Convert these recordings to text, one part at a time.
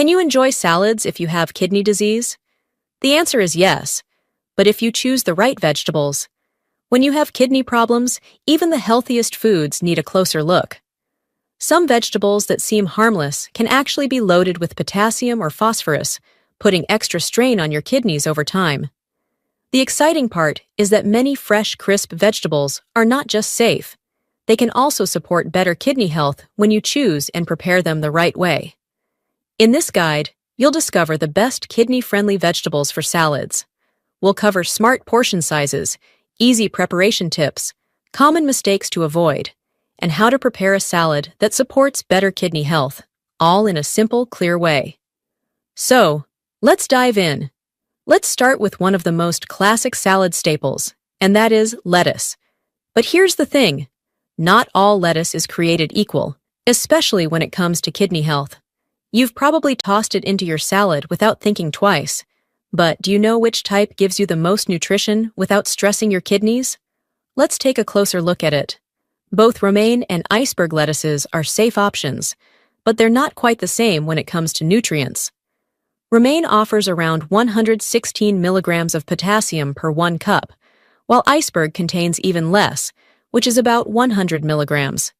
Can you enjoy salads if you have kidney disease? The answer is yes, but if you choose the right vegetables. When you have kidney problems, even the healthiest foods need a closer look. Some vegetables that seem harmless can actually be loaded with potassium or phosphorus, putting extra strain on your kidneys over time. The exciting part is that many fresh, crisp vegetables are not just safe. They can also support better kidney health when you choose and prepare them the right way. In this guide, you'll discover the best kidney-friendly vegetables for salads. We'll cover smart portion sizes, easy preparation tips, common mistakes to avoid, and how to prepare a salad that supports better kidney health, all in a simple, clear way. So, let's dive in. Let's start with one of the most classic salad staples, and that is lettuce. But here's the thing. Not all lettuce is created equal, especially when it comes to kidney health. You've probably tossed it into your salad without thinking twice. But do you know which type gives you the most nutrition without stressing your kidneys? Let's take a closer look at it. Both romaine and iceberg lettuces are safe options, but they're not quite the same when it comes to nutrients. Romaine offers around 116 milligrams of potassium per 1 cup, while iceberg contains even less, which is about 100 milligrams.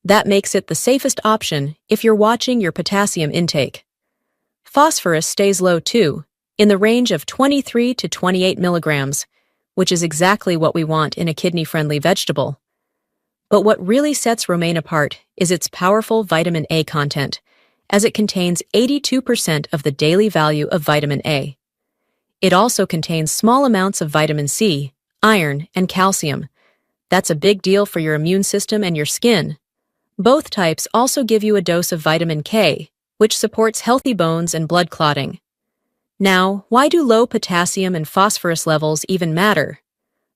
That makes it the safest option if you're watching your potassium intake. Phosphorus stays low too, in the range of 23 to 28 milligrams, which is exactly what we want in a kidney-friendly vegetable. But what really sets romaine apart is its powerful vitamin A content, as it contains 82% of the daily value of vitamin A. It also contains small amounts of vitamin C, iron, and calcium. That's a big deal for your immune system and your skin. Both types also give you a dose of vitamin K, which supports healthy bones and blood clotting. Now, why do low potassium and phosphorus levels even matter?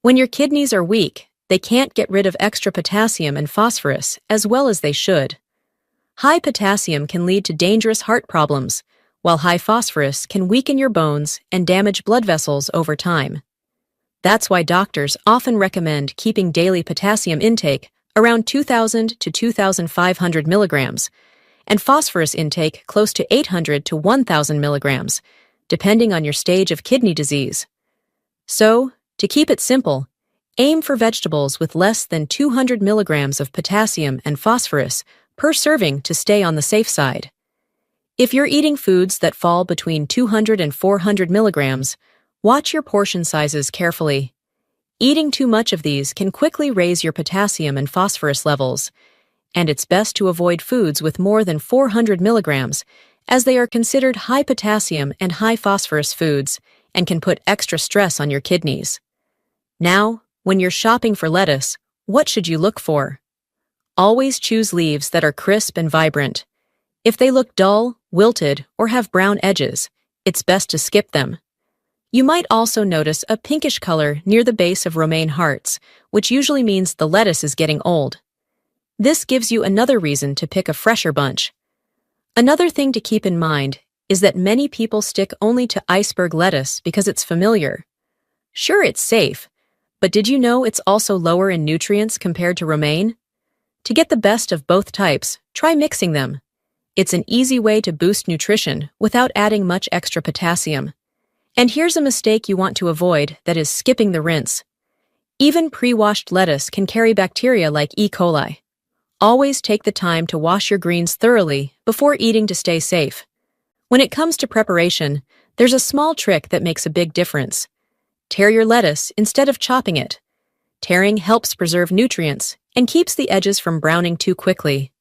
When your kidneys are weak, they can't get rid of extra potassium and phosphorus as well as they should. High potassium can lead to dangerous heart problems, while high phosphorus can weaken your bones and damage blood vessels over time. That's why doctors often recommend keeping daily potassium intake around 2,000 to 2,500 milligrams, and phosphorus intake close to 800 to 1,000 milligrams, depending on your stage of kidney disease. So, to keep it simple, aim for vegetables with less than 200 milligrams of potassium and phosphorus per serving to stay on the safe side. If you're eating foods that fall between 200 and 400 milligrams, watch your portion sizes carefully. Eating too much of these can quickly raise your potassium and phosphorus levels, and it's best to avoid foods with more than 400 milligrams, as they are considered high potassium and high phosphorus foods and can put extra stress on your kidneys. Now, when you're shopping for lettuce, what should you look for? Always choose leaves that are crisp and vibrant. If they look dull, wilted, or have brown edges, it's best to skip them. You might also notice a pinkish color near the base of romaine hearts, which usually means the lettuce is getting old. This gives you another reason to pick a fresher bunch. Another thing to keep in mind is that many people stick only to iceberg lettuce because it's familiar. Sure, it's safe, but did you know it's also lower in nutrients compared to romaine? To get the best of both types, try mixing them. It's an easy way to boost nutrition without adding much extra potassium. And here's a mistake you want to avoid, that is skipping the rinse. Even pre-washed lettuce can carry bacteria like E. coli. Always take the time to wash your greens thoroughly before eating to stay safe. When it comes to preparation, there's a small trick that makes a big difference. Tear your lettuce instead of chopping it. Tearing helps preserve nutrients and keeps the edges from browning too quickly.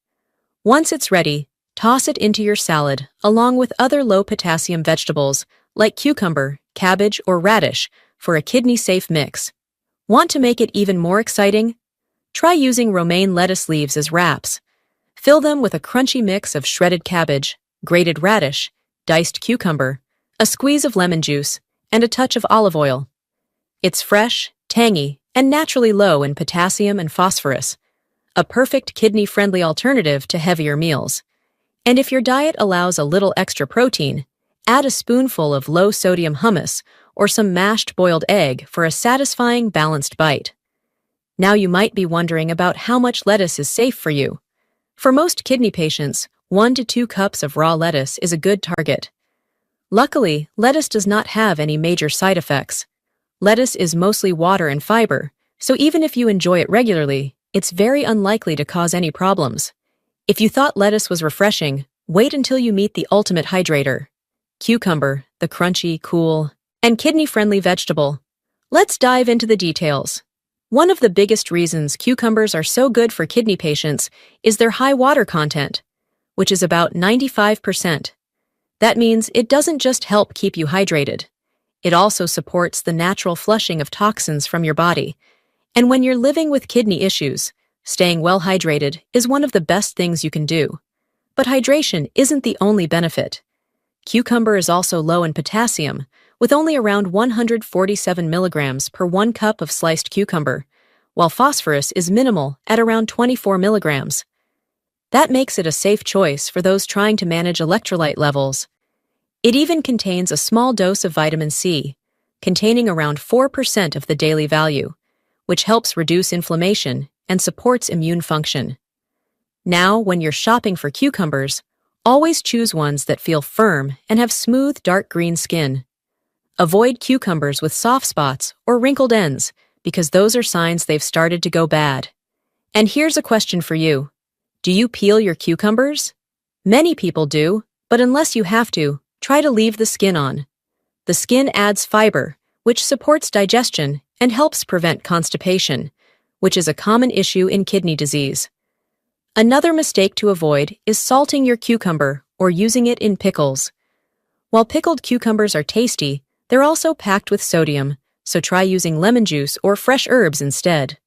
Once it's ready, toss it into your salad along with other low-potassium vegetables like cucumber, cabbage, or radish for a kidney-safe mix. Want to make it even more exciting? Try using romaine lettuce leaves as wraps. Fill them with a crunchy mix of shredded cabbage, grated radish, diced cucumber, a squeeze of lemon juice, and a touch of olive oil. It's fresh, tangy, and naturally low in potassium and phosphorus, a perfect kidney-friendly alternative to heavier meals. And if your diet allows a little extra protein, add a spoonful of low-sodium hummus or some mashed boiled egg for a satisfying, balanced bite. Now you might be wondering about how much lettuce is safe for you. For most kidney patients, 1 to 2 cups of raw lettuce is a good target. Luckily, lettuce does not have any major side effects. Lettuce is mostly water and fiber, so even if you enjoy it regularly, it's very unlikely to cause any problems. If you thought lettuce was refreshing, wait until you meet the ultimate hydrator. Cucumber, the crunchy, cool, and kidney-friendly vegetable. Let's dive into the details. One of the biggest reasons cucumbers are so good for kidney patients is their high water content, which is about 95%. That means it doesn't just help keep you hydrated. It also supports the natural flushing of toxins from your body. And when you're living with kidney issues, staying well hydrated is one of the best things you can do. But hydration isn't the only benefit. Cucumber is also low in potassium, with only around 147 milligrams per 1 cup of sliced cucumber, while phosphorus is minimal at around 24 milligrams. That makes it a safe choice for those trying to manage electrolyte levels. It even contains a small dose of vitamin C, containing around 4% of the daily value, which helps reduce inflammation and supports immune function. Now, when you're shopping for cucumbers, always choose ones that feel firm and have smooth, dark green skin. Avoid cucumbers with soft spots or wrinkled ends, because those are signs they've started to go bad. And here's a question for you. Do you peel your cucumbers? Many people do, but unless you have to, try to leave the skin on. The skin adds fiber, which supports digestion and helps prevent constipation, which is a common issue in kidney disease. Another mistake to avoid is salting your cucumber or using it in pickles. While pickled cucumbers are tasty, they're also packed with sodium, so try using lemon juice or fresh herbs instead.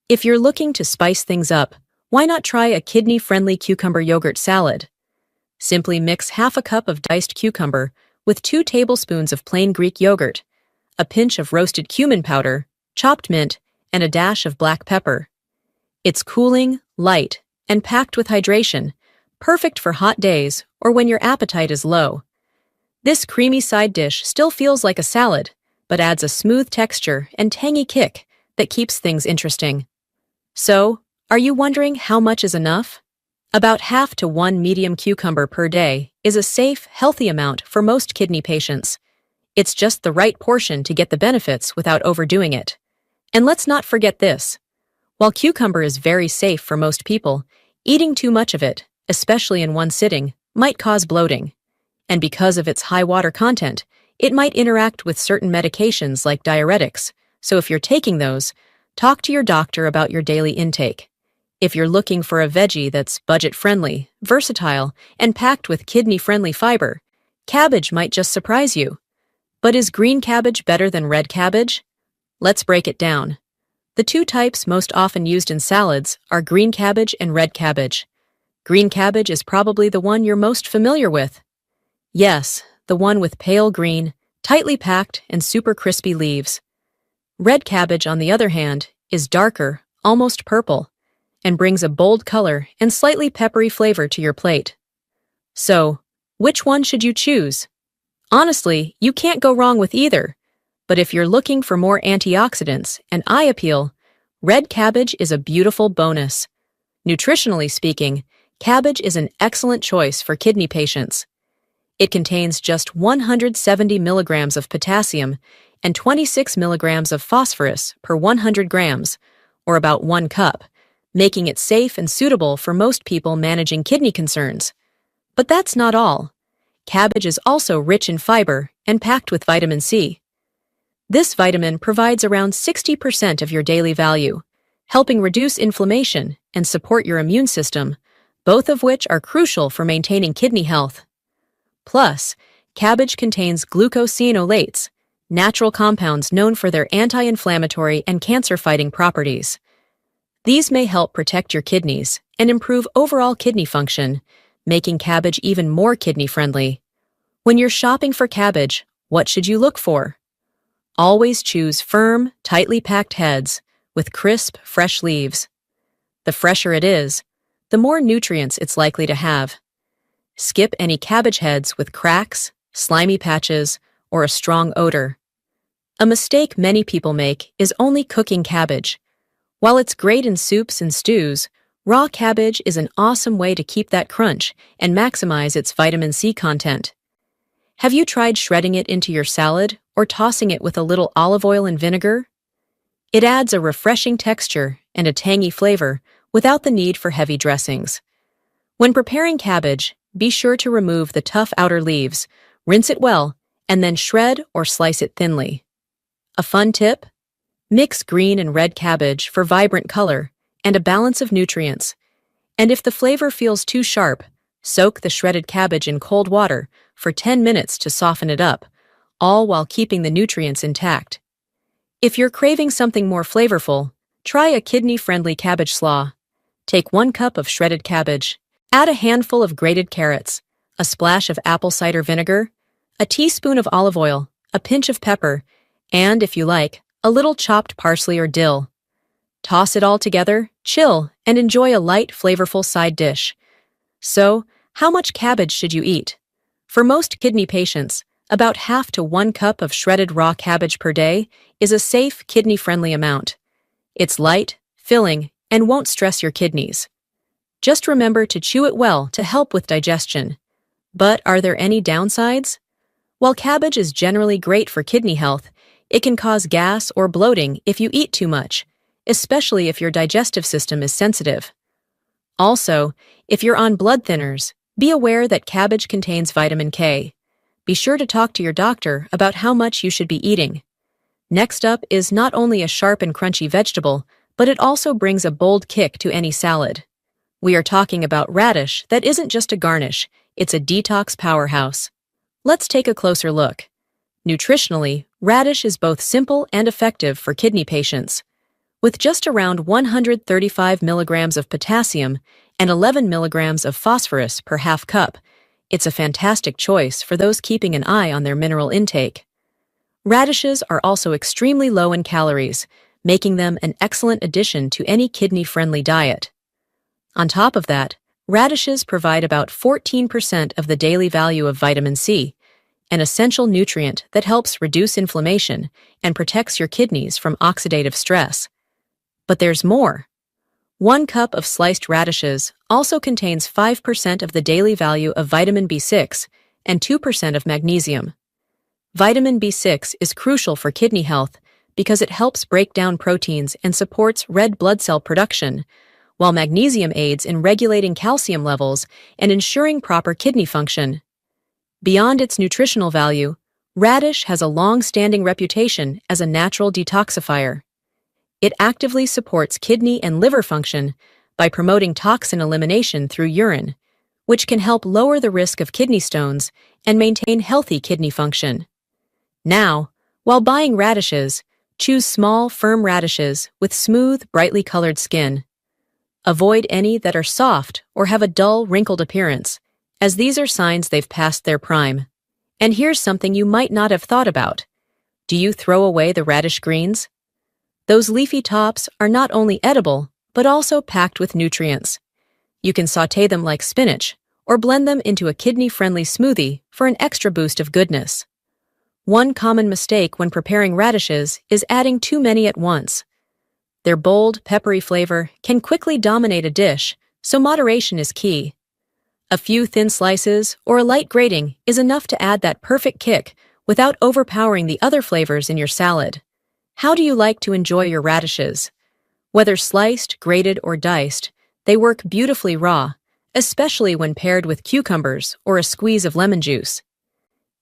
If you're looking to spice things up, why not try a kidney-friendly cucumber yogurt salad? Simply mix half a cup of diced cucumber with 2 tablespoons of plain Greek yogurt, a pinch of roasted cumin powder, chopped mint, and a dash of black pepper. It's cooling, light, and packed with hydration, perfect for hot days or when your appetite is low. This creamy side dish still feels like a salad, but adds a smooth texture and tangy kick that keeps things interesting. So, are you wondering how much is enough? About half to 1 medium cucumber per day is a safe, healthy amount for most kidney patients. It's just the right portion to get the benefits without overdoing it. And let's not forget this. While cucumber is very safe for most people, eating too much of it, especially in one sitting, might cause bloating. And because of its high water content, it might interact with certain medications like diuretics, so if you're taking those, talk to your doctor about your daily intake. If you're looking for a veggie that's budget-friendly, versatile, and packed with kidney-friendly fiber, cabbage might just surprise you. But is green cabbage better than red cabbage? Let's break it down. The 2 types most often used in salads are green cabbage and red cabbage. Green cabbage is probably the one you're most familiar with. Yes, the one with pale green, tightly packed, and super crispy leaves. Red cabbage, on the other hand, is darker, almost purple, and brings a bold color and slightly peppery flavor to your plate. So, which one should you choose? Honestly, you can't go wrong with either. But if you're looking for more antioxidants and eye appeal, red cabbage is a beautiful bonus. Nutritionally speaking, cabbage is an excellent choice for kidney patients. It contains just 170 milligrams of potassium and 26 milligrams of phosphorus per 100 grams, or about 1 cup, making it safe and suitable for most people managing kidney concerns. But that's not all. Cabbage is also rich in fiber and packed with vitamin C. This vitamin provides around 60% of your daily value, helping reduce inflammation and support your immune system, both of which are crucial for maintaining kidney health. Plus, cabbage contains glucosinolates, natural compounds known for their anti-inflammatory and cancer-fighting properties. These may help protect your kidneys and improve overall kidney function, making cabbage even more kidney-friendly. When you're shopping for cabbage, what should you look for? Always choose firm, tightly packed heads with crisp, fresh leaves. The fresher it is, the more nutrients it's likely to have. Skip any cabbage heads with cracks, slimy patches, or a strong odor. A mistake many people make is only cooking cabbage. While it's great in soups and stews, Raw cabbage is an awesome way to keep that crunch and maximize its vitamin C content. Have you tried shredding it into your salad or tossing it with a little olive oil and vinegar? It adds a refreshing texture and a tangy flavor without the need for heavy dressings. When preparing cabbage, be sure to remove the tough outer leaves, rinse it well, and then shred or slice it thinly. A fun tip? Mix green and red cabbage for vibrant color and a balance of nutrients. And if the flavor feels too sharp, soak the shredded cabbage in cold water for 10 minutes to soften it up, all while keeping the nutrients intact. If you're craving something more flavorful, try a kidney-friendly cabbage slaw. Take 1 cup of shredded cabbage, add a handful of grated carrots, a splash of apple cider vinegar, a teaspoon of olive oil, a pinch of pepper, and, if you like, a little chopped parsley or dill. Toss it all together, chill, and enjoy a light, flavorful side dish. So, how much cabbage should you eat? For most kidney patients, about half to 1 cup of shredded raw cabbage per day is a safe, kidney-friendly amount. It's light, filling, and won't stress your kidneys. Just remember to chew it well to help with digestion. But are there any downsides? While cabbage is generally great for kidney health, it can cause gas or bloating if you eat too much, especially if your digestive system is sensitive. Also, if you're on blood thinners, be aware that cabbage contains vitamin K. Be sure to talk to your doctor about how much you should be eating. Next up is not only a sharp and crunchy vegetable, but it also brings a bold kick to any salad. We are talking about radish that isn't just a garnish, it's a detox powerhouse. Let's take a closer look. Nutritionally, radish is both simple and effective for kidney patients. With just around 135 milligrams of potassium and 11 milligrams of phosphorus per half cup, it's a fantastic choice for those keeping an eye on their mineral intake. Radishes are also extremely low in calories, making them an excellent addition to any kidney-friendly diet. On top of that, radishes provide about 14% of the daily value of vitamin C, an essential nutrient that helps reduce inflammation and protects your kidneys from oxidative stress. But there's more. 1 cup of sliced radishes also contains 5% of the daily value of vitamin B6 and 2% of magnesium. Vitamin B6 is crucial for kidney health because it helps break down proteins and supports red blood cell production, while magnesium aids in regulating calcium levels and ensuring proper kidney function. Beyond its nutritional value, radish has a long-standing reputation as a natural detoxifier. It actively supports kidney and liver function by promoting toxin elimination through urine, which can help lower the risk of kidney stones and maintain healthy kidney function. Now, while buying radishes, choose small, firm radishes with smooth, brightly colored skin. Avoid any that are soft or have a dull, wrinkled appearance, as these are signs they've passed their prime. And here's something you might not have thought about. Do you throw away the radish greens? Those leafy tops are not only edible, but also packed with nutrients. You can sauté them like spinach, or blend them into a kidney-friendly smoothie for an extra boost of goodness. One common mistake when preparing radishes is adding too many at once. Their bold, peppery flavor can quickly dominate a dish, so moderation is key. A few thin slices or a light grating is enough to add that perfect kick without overpowering the other flavors in your salad. How do you like to enjoy your radishes? Whether sliced, grated, or diced, they work beautifully raw, especially when paired with cucumbers or a squeeze of lemon juice.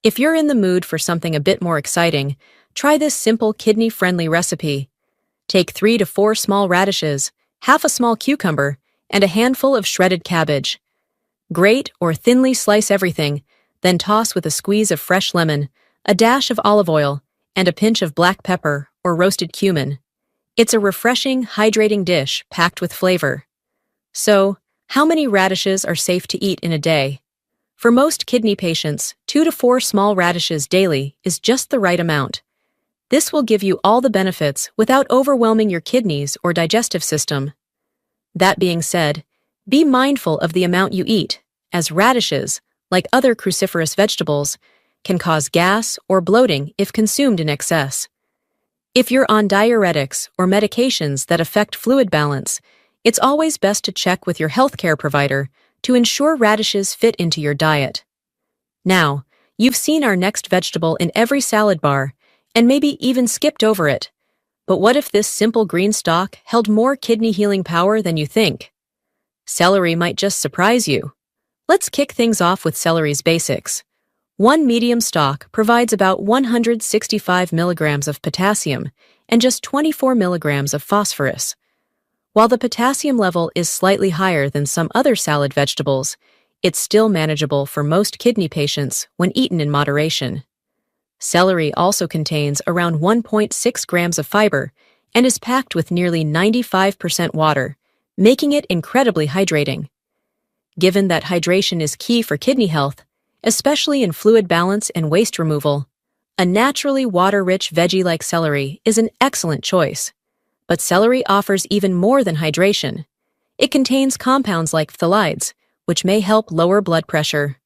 If you're in the mood for something a bit more exciting, try this simple kidney-friendly recipe. Take 3 to 4 small radishes, half a small cucumber, and a handful of shredded cabbage. Grate or thinly slice everything, then toss with a squeeze of fresh lemon, a dash of olive oil, and a pinch of black pepper or roasted cumin. It's a refreshing, hydrating dish packed with flavor. So, how many radishes are safe to eat in a day? For most kidney patients, 2 to 4 small radishes daily is just the right amount. This will give you all the benefits without overwhelming your kidneys or digestive system. That being said, be mindful of the amount you eat, as radishes, like other cruciferous vegetables, can cause gas or bloating if consumed in excess. If you're on diuretics or medications that affect fluid balance, It's always best to check with your healthcare provider to ensure radishes fit into your diet. Now, you've seen our next vegetable in every salad bar, and maybe even skipped over it. But what if this simple green stalk held more kidney healing power than you think? Celery might just surprise you. Let's kick things off with celery's basics. One medium stalk provides about 165 milligrams of potassium and just 24 milligrams of phosphorus. While the potassium level is slightly higher than some other salad vegetables, it's still manageable for most kidney patients when eaten in moderation. Celery also contains around 1.6 grams of fiber and is packed with nearly 95% water, making it incredibly hydrating. Given that hydration is key for kidney health, especially in fluid balance and waste removal, a naturally water-rich veggie like celery is an excellent choice. But celery offers even more than hydration. It contains compounds like phthalides, which may help lower blood pressure.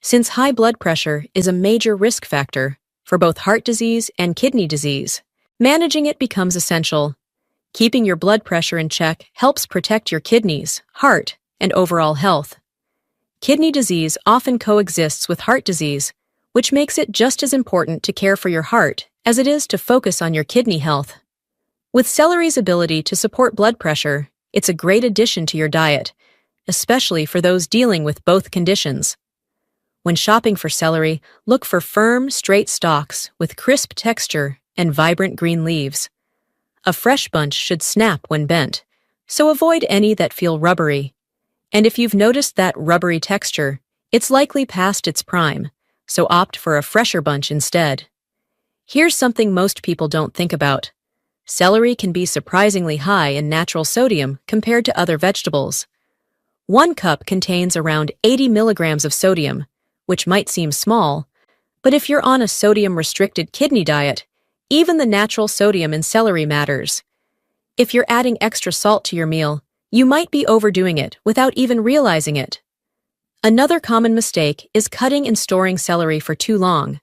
Since high blood pressure is a major risk factor for both heart disease and kidney disease, managing it becomes essential. Keeping your blood pressure in check helps protect your kidneys, heart, and overall health. Kidney disease often coexists with heart disease, which makes it just as important to care for your heart as it is to focus on your kidney health. With celery's ability to support blood pressure, it's a great addition to your diet, especially for those dealing with both conditions. When shopping for celery, look for firm, straight stalks with crisp texture and vibrant green leaves. A fresh bunch should snap when bent, so avoid any that feel rubbery. And if you've noticed that rubbery texture, it's likely past its prime, so opt for a fresher bunch instead. Here's something most people don't think about. Celery can be surprisingly high in natural sodium compared to other vegetables. 1 cup contains around 80 milligrams of sodium, which might seem small, but if you're on a sodium-restricted kidney diet, even the natural sodium in celery matters. If you're adding extra salt to your meal, you might be overdoing it without even realizing it. Another common mistake is cutting and storing celery for too long.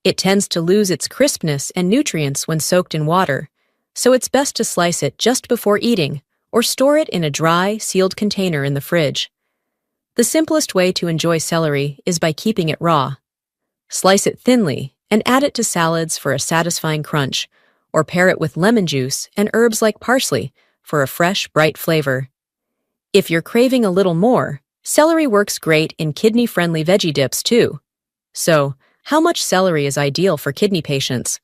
It tends to lose its crispness and nutrients when soaked in water, so it's best to slice it just before eating or store it in a dry, sealed container in the fridge. The simplest way to enjoy celery is by keeping it raw. Slice it thinly and add it to salads for a satisfying crunch, or pair it with lemon juice and herbs like parsley for a fresh, bright flavor. If you're craving a little more, celery works great in kidney-friendly veggie dips too. So, how much celery is ideal for kidney patients?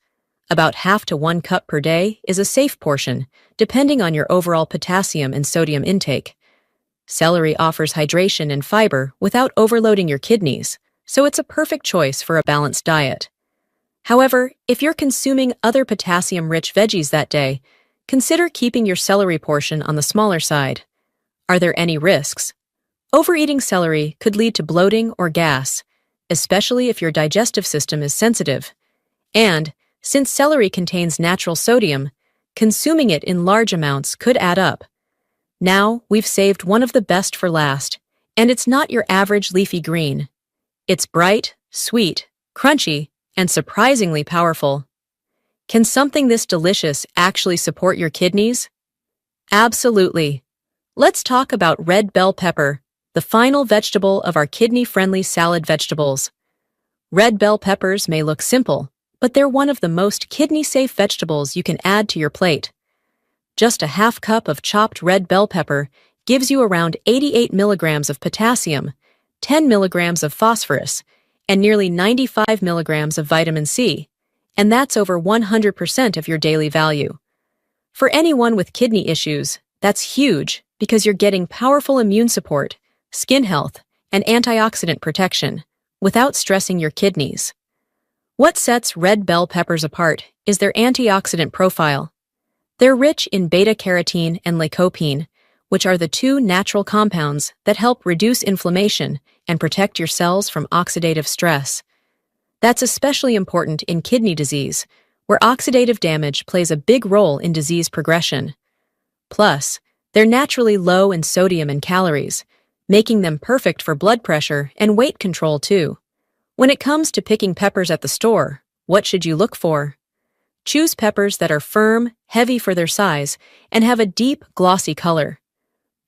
About half to 1 cup per day is a safe portion, depending on your overall potassium and sodium intake. Celery offers hydration and fiber without overloading your kidneys, so it's a perfect choice for a balanced diet. However, if you're consuming other potassium-rich veggies that day, consider keeping your celery portion on the smaller side. Are there any risks? Overeating celery could lead to bloating or gas, especially if your digestive system is sensitive. And, since celery contains natural sodium, consuming it in large amounts could add up. Now, we've saved one of the best for last, and it's not your average leafy green. It's bright, sweet, crunchy, and surprisingly powerful. Can something this delicious actually support your kidneys? Absolutely. Let's talk about red bell pepper, the final vegetable of our kidney-friendly salad vegetables. Red bell peppers may look simple, but they're one of the most kidney-safe vegetables you can add to your plate. Just a half cup of chopped red bell pepper gives you around 88 milligrams of potassium, 10 milligrams of phosphorus, and nearly 95 milligrams of vitamin C, and that's over 100% of your daily value. For anyone with kidney issues, that's huge because you're getting powerful immune support, skin health, and antioxidant protection without stressing your kidneys. What sets red bell peppers apart is their antioxidant profile. They're rich in beta-carotene and lycopene, which are the 2 natural compounds that help reduce inflammation and protect your cells from oxidative stress. That's especially important in kidney disease, where oxidative damage plays a big role in disease progression. Plus, they're naturally low in sodium and calories, making them perfect for blood pressure and weight control too. When it comes to picking peppers at the store, what should you look for? Choose peppers that are firm, heavy for their size, and have a deep, glossy color.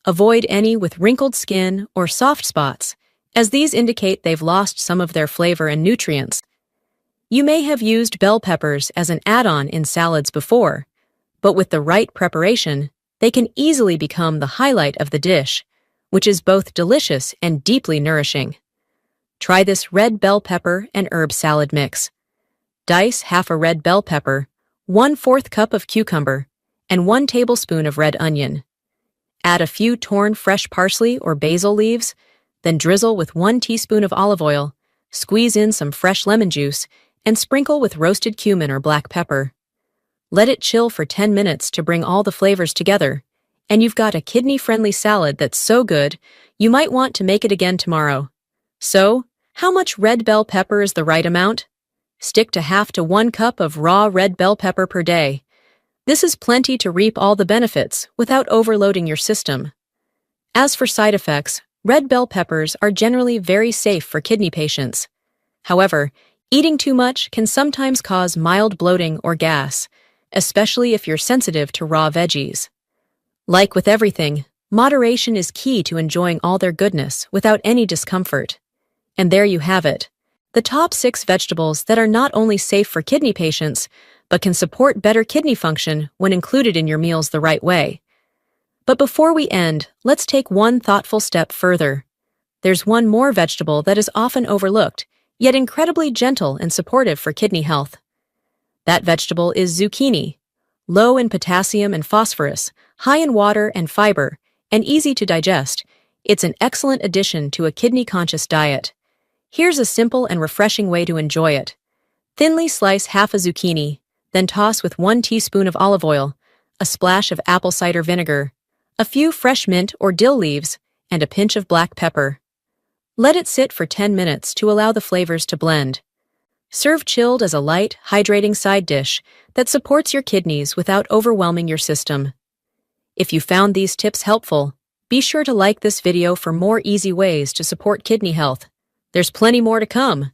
Avoid any with wrinkled skin or soft spots, as these indicate they've lost some of their flavor and nutrients. You may have used bell peppers as an add-on in salads before, but with the right preparation, they can easily become the highlight of the dish, which is both delicious and deeply nourishing. Try this red bell pepper and herb salad mix. Dice half a red bell pepper, 1/4 cup of cucumber, and 1 tablespoon of red onion. Add a few torn fresh parsley or basil leaves, then drizzle with 1 teaspoon of olive oil, squeeze in some fresh lemon juice, and sprinkle with roasted cumin or black pepper. Let it chill for 10 minutes to bring all the flavors together, and you've got a kidney-friendly salad that's so good, you might want to make it again tomorrow. So, how much red bell pepper is the right amount? Stick to half to 1 cup of raw red bell pepper per day. This is plenty to reap all the benefits without overloading your system. As for side effects, red bell peppers are generally very safe for kidney patients. However, eating too much can sometimes cause mild bloating or gas, especially if you're sensitive to raw veggies. Like with everything, moderation is key to enjoying all their goodness without any discomfort. And there you have it. The top 6 vegetables that are not only safe for kidney patients, but can support better kidney function when included in your meals the right way. But before we end, let's take one thoughtful step further. There's one more vegetable that is often overlooked, yet incredibly gentle and supportive for kidney health. That vegetable is zucchini. Low in potassium and phosphorus, high in water and fiber, and easy to digest, it's an excellent addition to a kidney-conscious diet. Here's a simple and refreshing way to enjoy it. Thinly slice half a zucchini, then toss with 1 teaspoon of olive oil, a splash of apple cider vinegar, a few fresh mint or dill leaves, and a pinch of black pepper. Let it sit for 10 minutes to allow the flavors to blend. Serve chilled as a light, hydrating side dish that supports your kidneys without overwhelming your system. If you found these tips helpful, be sure to like this video for more easy ways to support kidney health. There's plenty more to come.